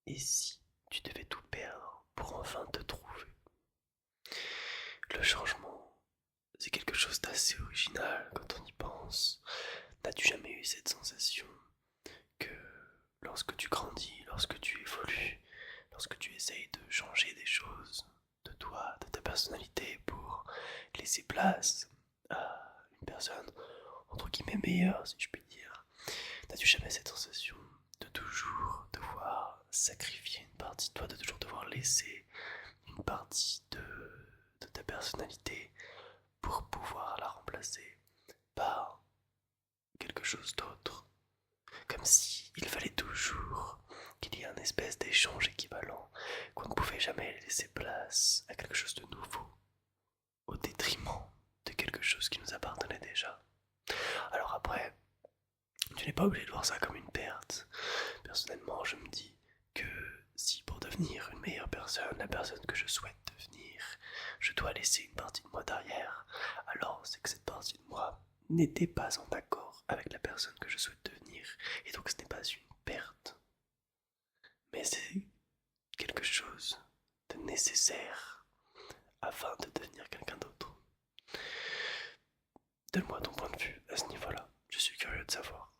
Et si tu devais tout perdre pour enfin te trouver? Le changement, c'est quelque chose d'assez original quand on y pense. N'as-tu jamais eu cette sensation que lorsque tu grandis, lorsque tu évolues, lorsque tu essayes de changer des choses de toi, de ta personnalité pour laisser place à une personne entre guillemets meilleure, si je puis dire, n'as-tu jamais cette sensation de toujours devoir sacrifier une partie de toi, de toujours devoir laisser une partie de ta personnalité pour pouvoir la remplacer par quelque chose d'autre? Comme si il fallait toujours qu'il y ait un espèce d'échange équivalent, qu'on ne pouvait jamais laisser place à quelque chose de nouveau, au détriment de quelque chose qui nous appartenait déjà. Alors après, tu n'es pas obligé de voir ça comme une perte. Personnellement, je me dis que si pour devenir une meilleure personne, la personne que je souhaite devenir, je dois laisser une partie de moi derrière, alors c'est que cette partie de moi n'était pas en accord avec la personne que je souhaite devenir, et donc ce n'est pas une perte, mais c'est quelque chose de nécessaire afin de devenir quelqu'un d'autre. Donne-moi ton point de vue à ce niveau-là, je suis curieux de savoir.